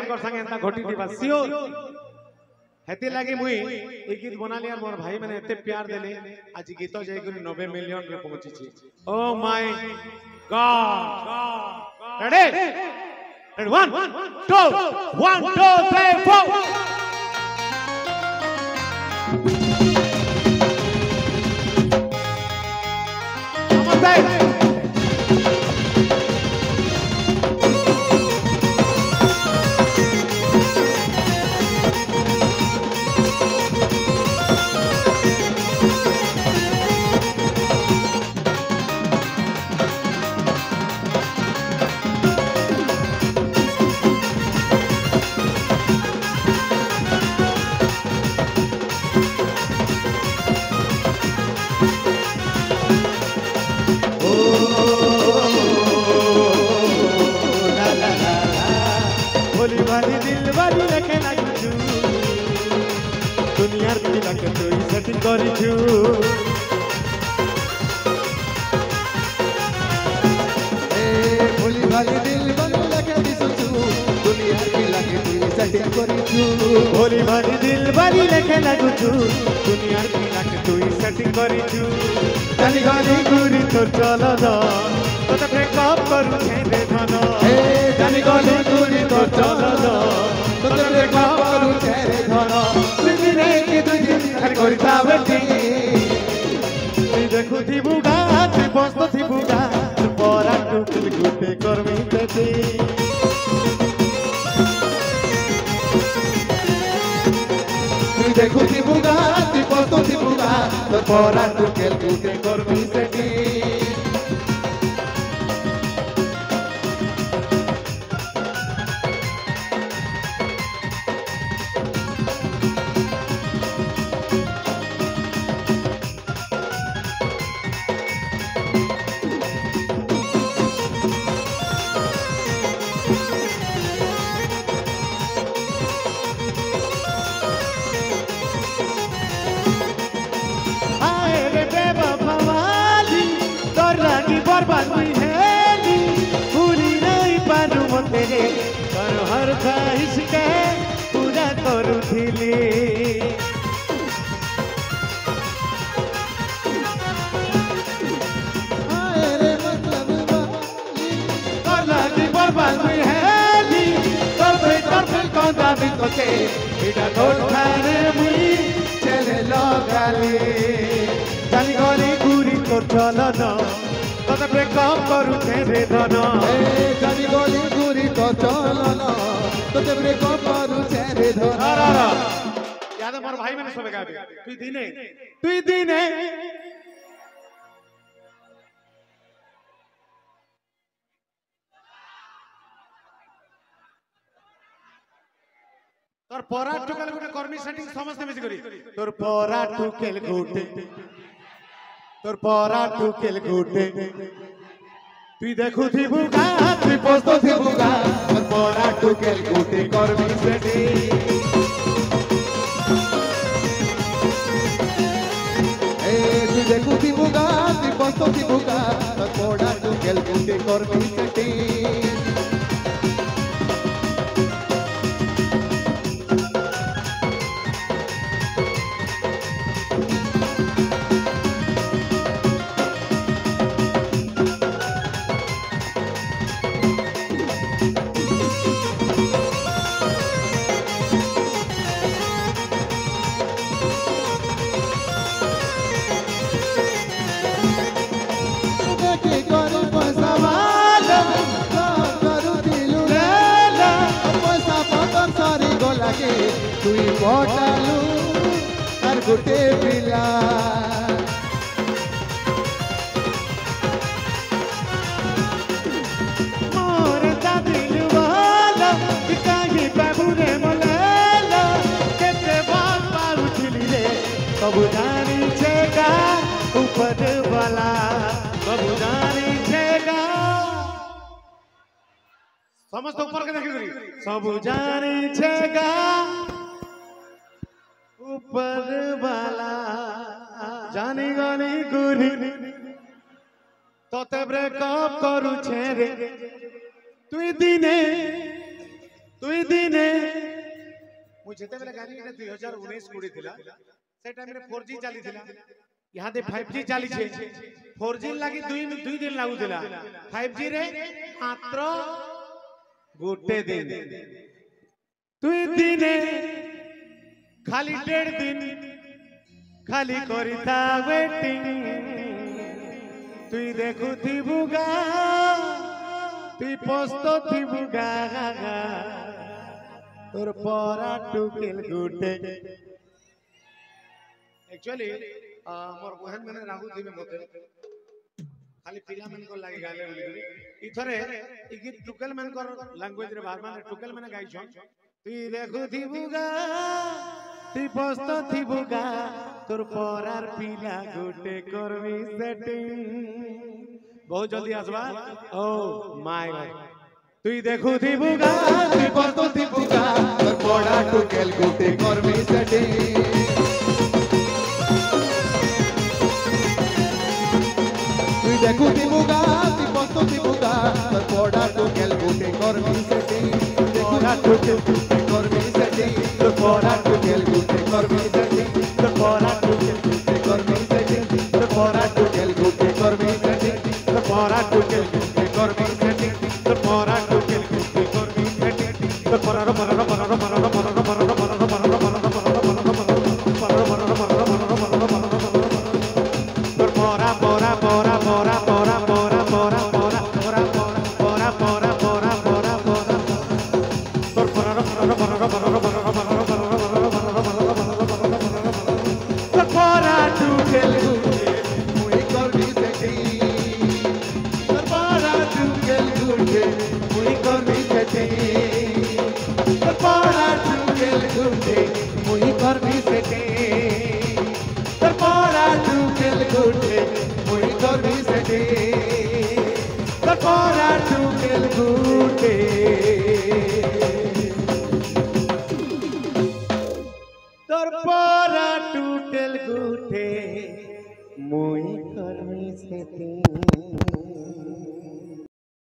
कर संगे एंता घटी दिबा सियोर हेती लागी मुई ए गीत बना लिया मोर भाई मैंने एते प्यार देले आज गीत जाई करी 90 मिलियन रे पहुंची छी oh my God ready 1 2 1 2 3 4 Namaste दुनियार पिला के तोई सेटिंग करी छु ए भोली भाली दिल बनु लगे दिसु छु दुनियार पिला के तोई सेटिंग करी छु भोली भाली दिल बारी लेखे लागु छु दुनियार पिला के तोई सेटिंग करी छु जानी गली गुरी तो चलो द तो ते ब्रेकअप करू छे रे धन ए जानी गली गुरी तो चलो द तो ते ब्रेकअप करू छे रे धन करता बेटी देखु थी बुगा बस्त थी बुगा परा टुकल गुटे करमी बेटी देखु थी बुगा बस्त थी बुगा परा टुकल गुटे करमी बेटी बर्बाद हुई है पूरी नहीं पानु मतेरे पर हर ख्वाहिश के पूरा करू थिली रे मतलब कर लागी बर्बाद हुई है कर कौंदा भी कोते इडा तोड़ खाने मुई चले लगाली जानी गली पूरी तो चलो ना तो ब्रेकअप करू छे रे धन ए जानी गली गुरी तो चलो ना तो ब्रेकअप करू छे रे धन याद मोर भाई मैंने सबे गाबे तुई दिने तोर परा टुकेल गुटे कर्मी सेटिंग समस्त मिस करी तोर परा टुकेल गुटे तोर परा टुकेल गुटे तुई देखु थी बुगा तुई पोस्तो थी बुगा तोर परा टुकेल गुटे करमी सेटी ए तुई देखु थी बुगा तुई पोस्तो थी बुगा तोर परा टुकेल गुटे करमी सेटी तुई मोटालू और गुटे पिला मोर दिल वाला काहे बाबूरे मलेला केते बात पार उठली रे कबू जानी छेगा ऊपर वाला कबू जानी छेगा समस्त ऊपर के देखि करी सब जानी छेगा ऊपर वाला जानी गनी गुरी तोते ब्रेकअप करू छे रे तुई दिने मुझे जेतेबेले गाड़ी 2019 कोड़ी थिला से टाइम रे 4G चली थिला यहाँ दे 5G चली छे 4G लागी 2 दिन लागू थिला 5G रे मात्र गोटे दिन 2 दिने खाली 1.5 दिन खाली करिता वेटिंग तुई देखु थिबुगा तुई पोस्तो थिबुगा तोर परा टुकेल गुटे एक्चुअली मोर बहन माने राहु दिबे मते खाली पिला मन को लागी गाले बोली इथरे ई गीत टुकेल मन को लैंग्वेज रे बार माने टुकेल माने गाई छन तुई देखु थिबुगा तुई पोस्तो थिबुगा तोर परार पिला गुटे करबी सेटिंग बहुत जल्दी आसबा ओ माय गॉड तुई देखु थिबुगा तुई पोस्तो थिबुगा तोर परा टुकेल गुटे करबी सेटिंग तुई देखु थिबुगा तुई पोस्तो थिबुगा तोर परा टुकेल गुटे करबी सेटिंग परा टुकेल गुटे करबी सेटिंग तोर परा टुकेल गुटे करबी सेटिंग तोर परा टुकेल गुटे करबी सेटिंग तोर परा टुकेल गुटे करबी सेटिंग तोर परा टुकेल गुटे करबी सेटिंग तोर परा टुकेल गुटे करबी सेटिंग तोर परा टुकेल गुटे मुई करमी सेटिंग